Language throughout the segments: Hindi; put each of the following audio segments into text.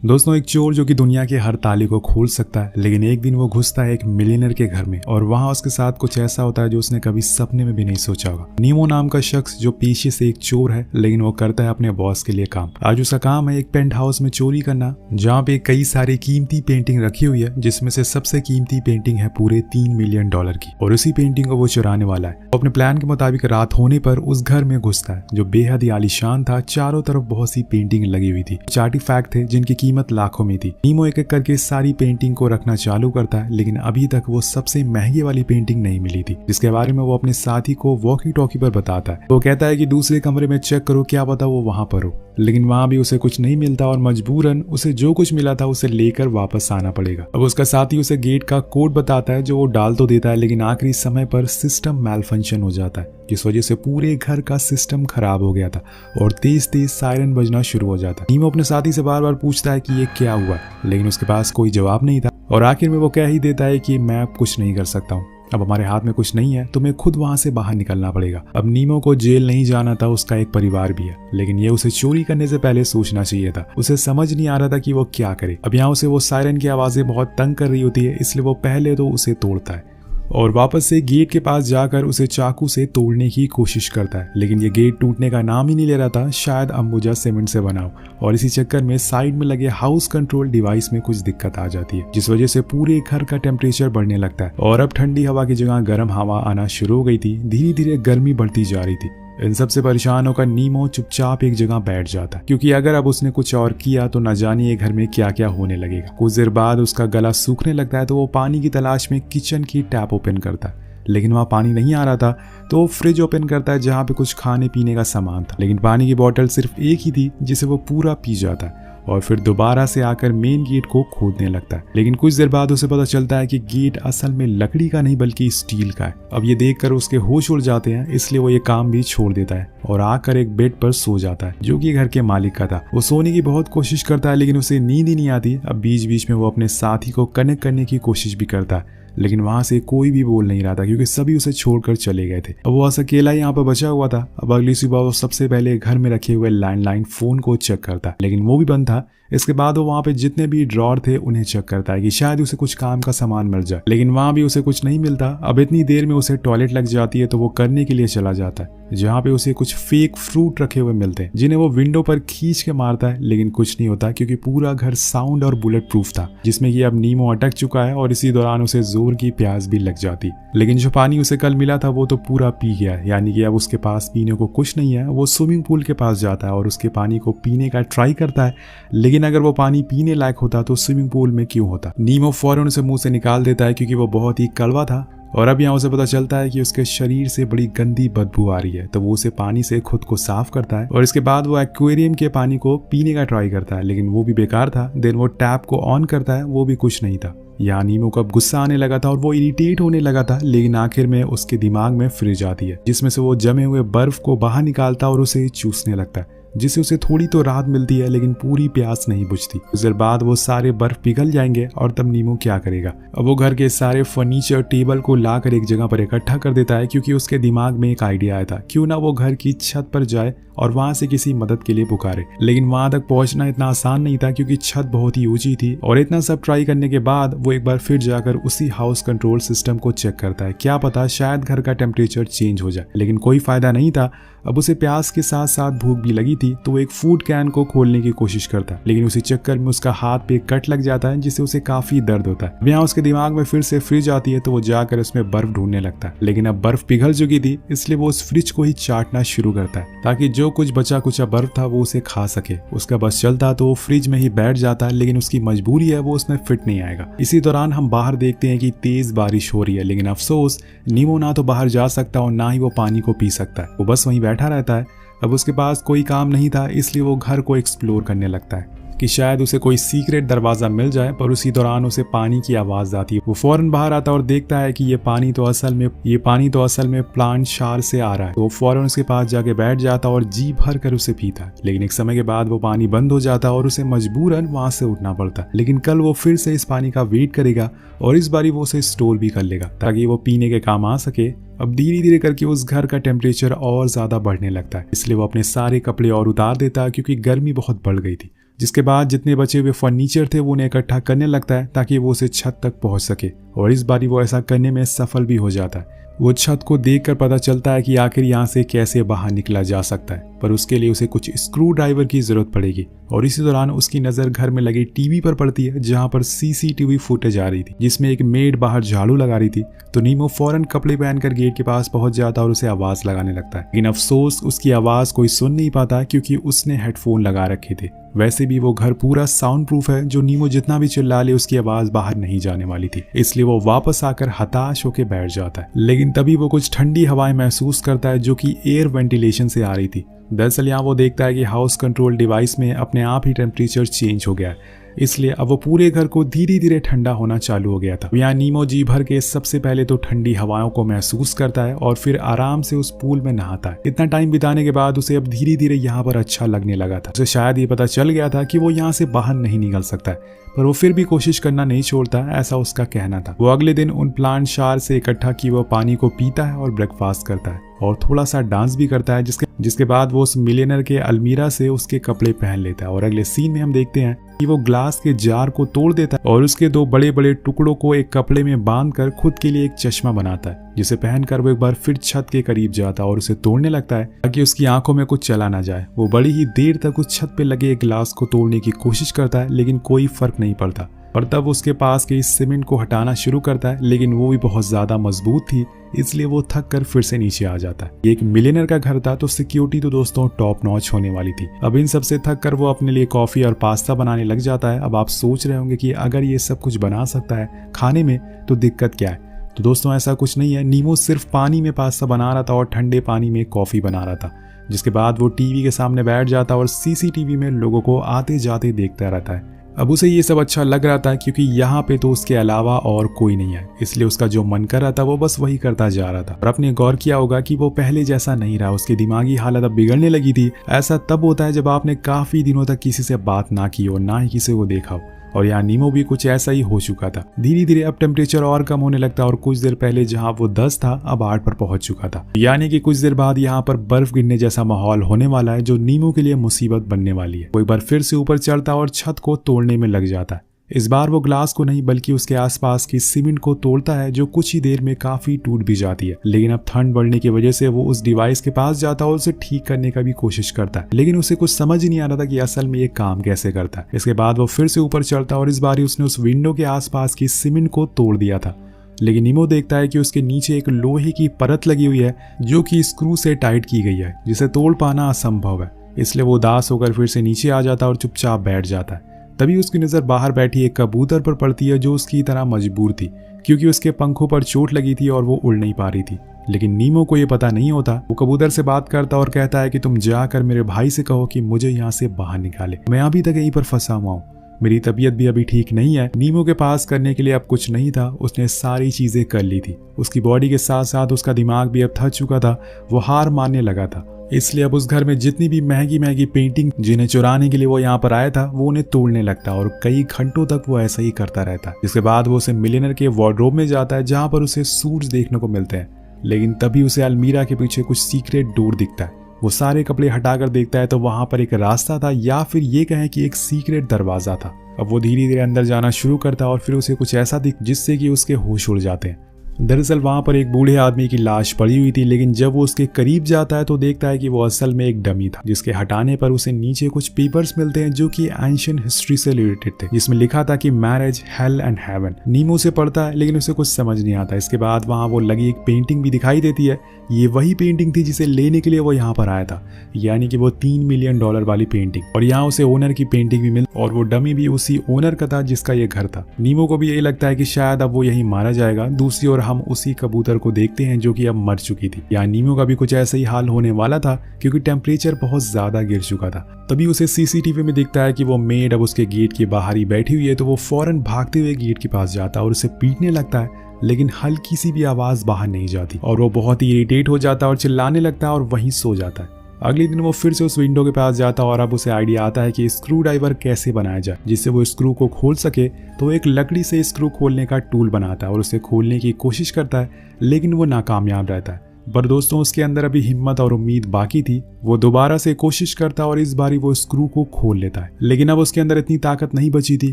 दोस्तों, एक चोर जो कि दुनिया के हर ताले को खोल सकता है, लेकिन एक दिन वो घुसता है एक मिलियनर के घर में और वहां उसके साथ कुछ ऐसा होता है जो उसने कभी सपने में भी नहीं सोचा होगा। नीमो नाम का शख्स जो पेशे से एक चोर है, लेकिन वो करता है अपने बॉस के लिए काम। आज उसका काम है एक पेंट हाउस में चोरी करना, जहाँ पे कई सारी कीमती पेंटिंग रखी हुई है, जिसमें से सबसे कीमती पेंटिंग है पूरे $3 मिलियन की, और उसी पेंटिंग को वो चुराने वाला है। अपने प्लान के मुताबिक रात होने पर उस घर में घुसता है जो बेहद ही आलीशान था। चारों तरफ बहुत सी पेंटिंग लगी हुई थी, आर्टिफैक्ट थे जिनकी कीमत लाखों में थी। नीमो एक एक करके सारी पेंटिंग को रखना चालू करता है, लेकिन अभी तक वो सबसे महंगी वाली पेंटिंग नहीं मिली थी, जिसके बारे में वो अपने साथी को वॉकी टॉकी पर बताता है। वो कहता है कि दूसरे कमरे में चेक करो, क्या पता वो वहां पर हो, लेकिन वहां भी उसे कुछ नहीं मिलता और मजबूरन उसे जो कुछ मिला था उसे लेकर वापस आना पड़ेगा। अब उसका साथी उसे गेट का कोड बताता है जो वो डाल तो देता है, लेकिन आखिरी समय पर सिस्टम मैलफंक्शन हो जाता है, जिस वजह से पूरे घर का सिस्टम खराब हो गया था और तेज तेज सायरन बजना शुरू हो जाता है। नीमो अपने साथी से बार बार पूछता है कि ये क्या हुआ, लेकिन उसके पास कोई जवाब नहीं था और आखिर में वो कह ही देता है कि मैं अब कुछ नहीं कर सकता हूँ, अब हमारे हाथ में कुछ नहीं है, तुम्हें खुद वहां से बाहर निकलना पड़ेगा। अब नीमो को जेल नहीं जाना था, उसका एक परिवार भी है, लेकिन ये उसे चोरी करने से पहले सोचना चाहिए था। उसे समझ नहीं आ रहा था कि वो क्या करे। अब यहाँ उसे वो सायरन की आवाजें बहुत तंग कर रही होती है, इसलिए वो पहले तो उसे तोड़ता है और वापस से गेट के पास जाकर उसे चाकू से तोड़ने की कोशिश करता है, लेकिन ये गेट टूटने का नाम ही नहीं ले रहा था। शायद अंबुजा सीमेंट से बना हो, और इसी चक्कर में साइड में लगे हाउस कंट्रोल डिवाइस में कुछ दिक्कत आ जाती है, जिस वजह से पूरे घर का टेम्परेचर बढ़ने लगता है और अब ठंडी हवा की जगह गर्म हवा आना शुरू हो गई थी। धीरे धीरे गर्मी बढ़ती जा रही थी। इन सबसे परेशान होकर नीमो चुपचाप एक जगह बैठ जाता, क्योंकि अगर अब उसने कुछ और किया तो न जानिए घर में क्या क्या होने लगेगा। कुछ देर बाद उसका गला सूखने लगता है, तो वो पानी की तलाश में किचन की टैप ओपन करता है, लेकिन वहाँ पानी नहीं आ रहा था। तो वो फ्रिज ओपन करता है जहाँ पे कुछ खाने पीने का सामान था, लेकिन पानी की बोतल सिर्फ एक ही थी जिसे वो पूरा पी जाता है और फिर दोबारा से आकर मेन गेट को खोदने लगता है। लेकिन कुछ देर बाद उसे पता चलता है कि गेट असल में लकड़ी का नहीं बल्कि स्टील का है। अब ये देखकर उसके होश उड़ जाते हैं, इसलिए वो ये काम भी छोड़ देता है और आकर एक बेड पर सो जाता है जो कि घर के मालिक का था। वो सोने की बहुत कोशिश करता है, लेकिन उसे नींद ही नहीं आती। अब बीच बीच में वो अपने साथी को कनेक्ट करने की कोशिश भी करता है, लेकिन वहां से कोई भी बोल नहीं रहा था, क्योंकि सभी उसे छोड़कर चले गए थे। अब वो अकेला यहाँ पर बचा हुआ था। अब अगली सुबह वो सबसे पहले घर में रखे हुए लैंडलाइन फोन को चेक करता है, लेकिन वो भी बंद था। इसके बाद वो वहाँ पे जितने भी ड्रॉर थे उन्हें चेक करता है कि शायद उसे कुछ काम का सामान मिल जाए, लेकिन वहाँ भी उसे कुछ नहीं मिलता। अब इतनी देर में उसे टॉयलेट लग जाती है, तो वो करने के लिए चला जाता है, जहाँ पे उसे कुछ फेक फ्रूट रखे हुए मिलते हैं, जिन्हें वो विंडो पर खींच के मारता है, लेकिन कुछ नहीं होता, क्योंकि पूरा घर साउंड और बुलेट प्रूफ था, जिसमें कि अब नीमो अटक चुका है और इसी दौरान उसे जोर की प्यास भी लग जाती। लेकिन जो पानी उसे कल मिला था वो तो पूरा पी गया, यानी कि अब उसके पास पीने को कुछ नहीं है। वो स्विमिंग पूल के पास जाता है और उसके पानी को पीने का ट्राई करता है, लेकिन अगर वो पानी पीने लायक होता तो स्विमिंग पूल में क्यों होता। नीमो फौरन उसे मुंह से निकाल देता है, क्योंकि वो बहुत ही कड़वा था। और अब यहाँ उसे पता चलता है कि उसके शरीर से बड़ी गंदी बदबू आ रही है, तो वो उसे पानी से खुद को साफ करता है और इसके बाद वो एक्वेरियम के पानी को पीने का ट्राई करता है, लेकिन वो भी बेकार था। देन वो टैप को ऑन करता है, वो भी कुछ नहीं था। यहाँ नीमो को अब गुस्सा आने लगा था और वो इरिटेट होने लगा था, लेकिन आखिर में उसके दिमाग में फ्रिज आती है, जिसमें से वो जमे हुए बर्फ को बाहर निकालता और उसे चूसने लगता है, जिससे उसे थोड़ी तो राहत मिलती है, लेकिन पूरी प्यास नहीं बुझती। कुछ देर बाद वो सारे बर्फ पिघल जाएंगे और तब नीमो क्या करेगा। अब वो घर के सारे फर्नीचर टेबल को लाकर एक जगह पर इकट्ठा कर देता है, क्योंकि उसके दिमाग में एक आइडिया आया था, क्यों ना वो घर की छत पर जाए और वहां से किसी मदद के लिए पुकारे। लेकिन वहां तक पहुंचना इतना आसान नहीं था, क्योंकि छत बहुत ही ऊंची थी और इतना सब ट्राई करने के बाद वो एक बार फिर जाकर उसी हाउस कंट्रोल सिस्टम को चेक करता है। क्या पता शायद घर का टेम्परेचर चेंज हो जाए, लेकिन कोई फायदा नहीं था। अब उसे प्यास के साथ साथ भूख भी लगी थी, तो वो एक फूड कैन को खोलने की कोशिश करता है, लेकिन उसी चक्कर में उसका हाथ पे कट लग जाता है, जिससे उसे काफी दर्द होता है। यहाँ उसके दिमाग में फिर से फ्रिज आती है, तो वो जाकर उसमें बर्फ ढूंढने लगता है, लेकिन अब बर्फ पिघल चुकी थी, इसलिए वो उस फ्रिज को ही चाटना शुरू करता है, ताकि जो कुछ बचा कुचा बर्फ था वो उसे खा सके। उसका बस चलता तो वो फ्रिज में ही बैठ जाता है, लेकिन उसकी मजबूरी है, वो उसमें फिट नहीं आएगा। इसी दौरान हम बाहर देखते हैं कि तेज बारिश हो रही है, लेकिन अफसोस नीमो ना तो बाहर जा सकता और ना ही वो पानी को पी सकता है। वो बस वहीं बैठा रहता है। अब उसके पास कोई काम नहीं था, इसलिए वो घर को एक्सप्लोर करने लगता है कि शायद उसे कोई सीक्रेट दरवाजा मिल जाए, पर उसी दौरान उसे पानी की आवाज आती है। वो फौरन बाहर आता और देखता है कि ये पानी तो असल में प्लांट शार से आ रहा है। तो वो फौरन उसके पास जाके बैठ जाता और जी भर कर उसे पीता, लेकिन एक समय के बाद वो पानी बंद हो जाता और उसे मजबूरन वहां से उठना पड़ता। लेकिन कल वो फिर से इस पानी का वेट करेगा और इस बारी वो उसे स्टोर भी कर लेगा, ताकि वो पीने के काम आ सके। अब धीरे धीरे करके उस घर का टेम्परेचर और ज्यादा बढ़ने लगता है, इसलिए वो अपने सारे कपड़े और उतार देता है, क्योंकि गर्मी बहुत बढ़ गई थी, जिसके बाद जितने बचे हुए फर्नीचर थे वो उन्हें इकट्ठा करने लगता है ताकि वो उसे छत तक पहुंच सके, और इस बारी वो ऐसा करने में सफल भी हो जाता है। वो छत को देखकर पता चलता है कि आखिर यहाँ से कैसे बाहर निकला जा सकता है, पर उसके लिए उसे कुछ स्क्रू ड्राइवर की जरूरत पड़ेगी। और इसी दौरान उसकी नजर घर में लगी टीवी पर पड़ती है, जहाँ पर सीसीटीवी फुटेज आ रही थी जिसमें एक मेड बाहर झाड़ू लगा रही थी। तो नीमो फौरन कपड़े पहनकर गेट के पास पहुंच जाता है और उसे आवाज लगाने लगता है, लेकिन अफसोस उसकी आवाज कोई सुन नहीं पाता क्योंकि उसने हेडफोन लगा रखे थे। वैसे भी वो घर पूरा साउंड प्रूफ है, जो नीमो जितना भी चिल्ला ले उसकी आवाज बाहर नहीं जाने वाली थी, इसलिए वो वापस आकर हताश होकर बैठ जाता है। लेकिन तभी वो कुछ ठंडी हवाएं महसूस करता है जो कि एयर वेंटिलेशन से आ रही थी। दरअसल यहाँ वो देखता है कि हाउस कंट्रोल डिवाइस में अपने आप ही टेम्परेचर चेंज हो गया है, इसलिए अब वो पूरे घर को धीरे धीरे ठंडा होना चालू हो गया था। यहाँ नीमो जी भर के सबसे पहले तो ठंडी हवाओं को महसूस करता है और फिर आराम से उस पूल में नहाता है। इतना टाइम बिताने के बाद उसे अब धीरे धीरे यहाँ पर अच्छा लगने लगा था। उसे शायद ये पता चल गया था कि वो यहाँ से बाहर नहीं निकल सकता है, पर वो फिर भी कोशिश करना नहीं छोड़ता, ऐसा उसका कहना था। वो अगले दिन उन प्लांट शार से इकट्ठा किए हुए पानी को पीता है और ब्रेकफास्ट करता है और थोड़ा सा डांस भी करता है, जिसके बाद वो उस मिलियनर के अलमीरा से उसके कपड़े पहन लेता है। और अगले सीन में हम देखते हैं कि वो ग्लास के जार को तोड़ देता है और उसके 2 बड़े बड़े टुकड़ों को एक कपड़े में बांधकर खुद के लिए एक चश्मा बनाता है, जिसे पहनकर वो एक बार फिर छत के करीब जाता है और उसे तोड़ने लगता है ताकि उसकी आंखों में कुछ चला ना जाए। वो बड़ी ही देर तक उस छत पे लगे एक ग्लास को तोड़ने की कोशिश करता है, लेकिन कोई फर्क नहीं पड़ता। और तब उसके पास के इस सीमेंट को हटाना शुरू करता है, लेकिन वो भी बहुत ज्यादा मजबूत थी, इसलिए वो थक कर फिर से नीचे आ जाता है। ये एक मिलियनर का घर था, तो सिक्योरिटी तो दोस्तों टॉप नॉच होने वाली थी। अब इन सब से थक कर वो अपने लिए कॉफी और पास्ता बनाने लग जाता है। अब आप सोच रहे होंगे कि अगर ये सब कुछ बना सकता है खाने में तो दिक्कत क्या है? तो दोस्तों ऐसा कुछ नहीं है। नीमो सिर्फ पानी में पास्ता बना रहा था और ठंडे पानी में कॉफी बना रहा था। जिसके बाद वो टीवी के सामने बैठ जाता और सीसीटीवी में लोगों को आते जाते देखता रहता है। अब उसे ये सब अच्छा लग रहा था क्योंकि यहाँ पे तो उसके अलावा और कोई नहीं है, इसलिए उसका जो मन कर रहा था वो बस वही करता जा रहा था। और आपने गौर किया होगा कि वो पहले जैसा नहीं रहा, उसकी दिमागी हालत अब बिगड़ने लगी थी। ऐसा तब होता है जब आपने काफी दिनों तक किसी से बात ना की हो, ना ही किसी को देखा हो। और यहाँ नीमो भी कुछ ऐसा ही हो चुका था। धीरे धीरे अब टेम्परेचर और कम होने लगता और कुछ देर पहले जहाँ वो 10 था अब 8 पर पहुंच चुका था। यानी कि कुछ देर बाद यहाँ पर बर्फ गिरने जैसा माहौल होने वाला है, जो नीमो के लिए मुसीबत बनने वाली है। वो एक बार फिर से ऊपर चढ़ता और छत को तोड़ने में लग जाता है। इस बार वो ग्लास को नहीं बल्कि उसके आसपास की सीमेंट को तोड़ता है, जो कुछ ही देर में काफी टूट भी जाती है। लेकिन अब ठंड बढ़ने की वजह से वो उस डिवाइस के पास जाता है और उसे ठीक करने का भी कोशिश करता है, लेकिन उसे कुछ समझ ही नहीं आ रहा था कि असल में ये काम कैसे करता है। इसके बाद वो फिर से ऊपर चढ़ता और इस बार उसने उस विंडो के आसपास की सीमेंट को तोड़ दिया था। लेकिन नीमो देखता है कि उसके नीचे एक लोहे की परत लगी हुई है जो कि स्क्रू से टाइट की गई है, जिसे तोड़ पाना असंभव है। इसलिए वो उदास होकर फिर से नीचे आ जाता और चुपचाप बैठ जाता है। तभी उसकी नजर बाहर बैठी एक कबूतर पर पड़ती है, जो उसकी तरह मजबूर थी क्योंकि उसके पंखों पर चोट लगी थी और वो उड़ नहीं पा रही थी। लेकिन नीमो को ये पता नहीं होता। वो कबूतर से बात करता और कहता है कि तुम जाकर मेरे भाई से कहो कि मुझे यहाँ से बाहर निकाले, मैं अभी तक यहीं पर फंसा हुआ हूँ, मेरी तबीयत भी अभी ठीक नहीं है। नीमो के पास करने के लिए अब कुछ नहीं था, उसने सारी चीजें कर ली थी। उसकी बॉडी के साथ साथ उसका दिमाग भी अब थक चुका था, वो हार मानने लगा था। इसलिए अब उस घर में जितनी भी महंगी महंगी पेंटिंग जिन्हें चुराने के लिए वो यहाँ पर आया था, वो उन्हें तोड़ने लगता और कई घंटों तक वो ऐसा ही करता रहता। जिसके बाद वो उसे मिलियनर के वार्डरोब में जाता है, जहाँ पर उसे सूट्स देखने को मिलते हैं। लेकिन तभी उसे अलमीरा के पीछे कुछ सीक्रेट डोर दिखता है। वो सारे कपड़े हटाकर देखता है तो वहां पर एक रास्ता था, या फिर ये कहें कि एक सीक्रेट दरवाजा था। अब वो धीरे धीरे अंदर जाना शुरू करता है और फिर उसे कुछ ऐसा दिख जिससे कि उसके होश उड़ जाते हैं। दरअसल वहां पर एक बूढ़े आदमी की लाश पड़ी हुई थी, लेकिन जब वो उसके करीब जाता है तो देखता है कि वो असल में एक डमी था, जिसके हटाने पर उसे नीचे कुछ पेपर्स मिलते हैं जो कि एंशिएंट हिस्ट्री से रिलेटेड थे, जिसमें लिखा था कि मैरिज, हेल एंड हेवन। नीमो से पढ़ता है लेकिन उसे कुछ समझ नहीं आता। इसके बाद वहां वो लगी एक पेंटिंग भी दिखाई देती है। ये वही पेंटिंग थी जिसे लेने के लिए वो यहाँ पर आया था, यानी कि वो $3 मिलियन वाली पेंटिंग। और यहाँ उसे ओनर की पेंटिंग भी मिली और वो डमी भी उसी ओनर का था जिसका ये घर था। नीमो को भी यही लगता है कि शायद अब वो यही मारा जाएगा। दूसरी ओर हम उसी कबूतर को देखते हैं जो कि अब मर चुकी थी। यहाँ नीमो का भी कुछ ऐसा ही हाल होने वाला था क्योंकि टेम्परेचर बहुत ज्यादा गिर चुका था। तभी उसे सीसीटीवी में दिखता है कि वो मेड अब उसके गेट के बाहर ही बैठी हुई है, तो वो फौरन भागते हुए गेट के पास जाता है और उसे पीटने लगता है, लेकिन हल्की सी भी आवाज बाहर नहीं जाती और वो बहुत ही इरिटेट हो जाता है और चिल्लाने लगता है और वहीं सो जाता है। अगले दिन वो फिर से उस विंडो के पास जाता है और अब उसे आइडिया आता है कि स्क्रू ड्राइवर कैसे बनाया जाए जिससे वो स्क्रू को खोल सके। तो एक लकड़ी से स्क्रू खोलने का टूल बनाता है और उसे खोलने की कोशिश करता है, लेकिन वो नाकामयाब रहता है। पर दोस्तों उसके अंदर अभी हिम्मत और उम्मीद बाकी थी। वो दोबारा से कोशिश करता और इस बारी वो स्क्रू को खोल लेता है, लेकिन अब उसके अंदर इतनी ताकत नहीं बची थी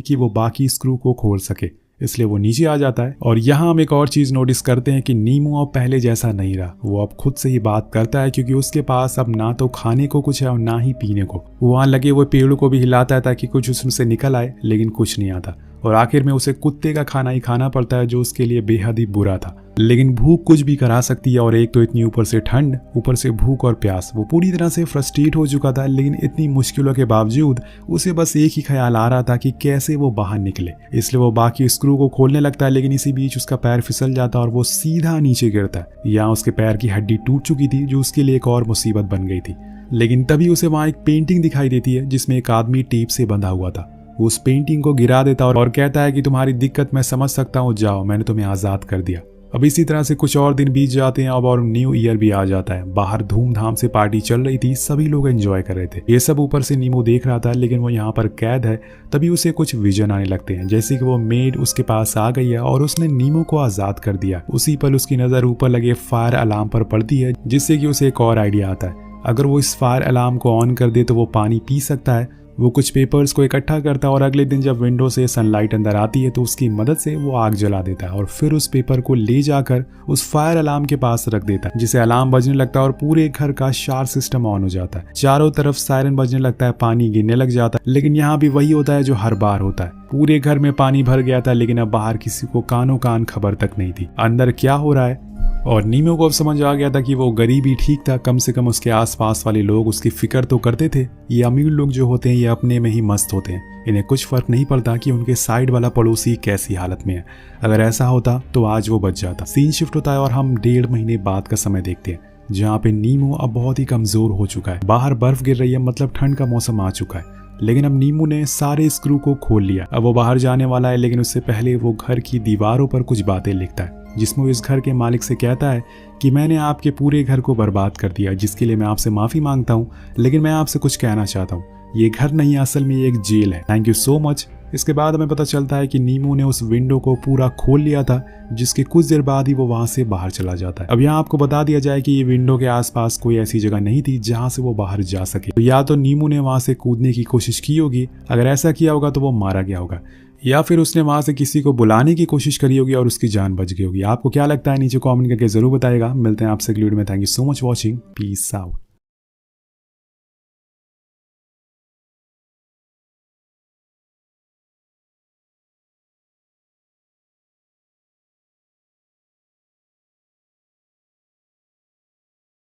कि वो बाकी स्क्रू को खोल सके, इसलिए वो नीचे आ जाता है। और यहाँ हम एक और चीज नोटिस करते हैं कि नीमो अब पहले जैसा नहीं रहा। वो अब खुद से ही बात करता है, क्योंकि उसके पास अब ना तो खाने को कुछ है और ना ही पीने को। वो वहां लगे हुए पेड़ों को भी हिलाता है ताकि कुछ उसमें निकल आए, लेकिन कुछ नहीं आता। और आखिर में उसे कुत्ते का खाना ही खाना पड़ता है, जो उसके लिए बेहद ही बुरा था। लेकिन भूख कुछ भी करा सकती है, और एक तो इतनी ऊपर से ठंड, ऊपर से भूख और प्यास। वो पूरी तरह से फ्रस्ट्रेट हो चुका था, लेकिन इतनी मुश्किलों के बावजूद उसे बस एक ही ख्याल आ रहा था कि कैसे वो बाहर निकले। इसलिए वो बाकी स्क्रू को खोलने लगता है, लेकिन इसी बीच उसका पैर फिसल जाता है और वो सीधा नीचे गिरता है। यहाँ उसके पैर की हड्डी टूट चुकी थी, जो उसके लिए एक और मुसीबत बन गई थी। लेकिन तभी उसे वहां एक पेंटिंग दिखाई देती है, जिसमें एक आदमी टेप से बंधा हुआ था। वो उस पेंटिंग को गिरा देता और कहता है कि तुम्हारी दिक्कत मैं समझ सकता हूँ, जाओ, मैंने तुम्हें आजाद कर दिया। अब इसी तरह से कुछ और दिन बीत जाते हैं अब, और न्यू ईयर भी आ जाता है। बाहर धूमधाम से पार्टी चल रही थी, सभी लोग एंजॉय कर रहे थे। ये सब ऊपर से नीमो देख रहा था, लेकिन वो यहाँ पर कैद है। तभी उसे कुछ विजन आने लगते हैं, जैसे कि वो मेड उसके पास आ गई है और उसने नीमो को आजाद कर दिया। उसी पल उसकी नजर ऊपर लगे फायर अलार्म पर पड़ती है, जिससे कि उसे एक और आइडिया आता है। अगर वो इस फायर अलार्म को ऑन कर दे तो वो पानी पी सकता है। वो कुछ पेपर्स को इकट्ठा करता है और अगले दिन जब विंडो से सनलाइट अंदर आती है तो उसकी मदद से वो आग जला देता है, और फिर उस पेपर को ले जाकर उस फायर अलार्म के पास रख देता है, जिसे अलार्म बजने लगता है और पूरे घर का शार सिस्टम ऑन हो जाता है। चारों तरफ सायरन बजने लगता है, पानी गिरने लग जाता है। लेकिन यहाँ भी वही होता है जो हर बार होता है। पूरे घर में पानी भर गया था, लेकिन अब बाहर किसी को कानों कान खबर तक नहीं थी अंदर क्या हो रहा है। और नीमो को अब समझ आ गया था कि वो गरीब ही ठीक था, कम से कम उसके आसपास वाले लोग उसकी फिक्र तो करते थे। ये अमीर लोग जो होते हैं ये अपने में ही मस्त होते हैं, इन्हें कुछ फर्क नहीं पड़ता कि उनके साइड वाला पड़ोसी कैसी हालत में है। अगर ऐसा होता तो आज वो बच जाता। सीन शिफ्ट होता है और हम 1.5 महीने बाद का समय देखते हैं, जहाँ पे नीमो अब बहुत ही कमजोर हो चुका है। बाहर बर्फ गिर रही है, मतलब ठंड का मौसम आ चुका है। लेकिन अब नीमू ने सारे स्क्रू को खोल लिया। अब वो बाहर जाने वाला है, लेकिन उससे पहले वो घर की दीवारों पर कुछ बातें लिखता है, जिसमें वो इस घर के मालिक से कहता है कि मैंने आपके पूरे घर को बर्बाद कर दिया, जिसके लिए मैं आपसे माफ़ी मांगता हूँ। लेकिन मैं आपसे कुछ कहना चाहता हूँ, ये घर नहीं, असल में ये एक जेल है। Thank you so much. इसके बाद हमें पता चलता है कि नीमू ने उस विंडो को पूरा खोल लिया था, जिसके कुछ देर बाद ही वो वहां से बाहर चला जाता है। अब यहाँ आपको बता दिया जाए कि ये विंडो के आसपास कोई ऐसी जगह नहीं थी जहां से वो बाहर जा सके। तो या तो नीमू ने वहां से कूदने की कोशिश की होगी, अगर ऐसा किया होगा तो वो मारा गया होगा, या फिर उसने वहां से किसी को बुलाने की कोशिश करी होगी और उसकी जान बच गई होगी। आपको क्या लगता है नीचे कमेंट करके जरूर बताइएगा। मिलते हैं आपसे अगली वीडियो में। Thank you so much watching. Peace out.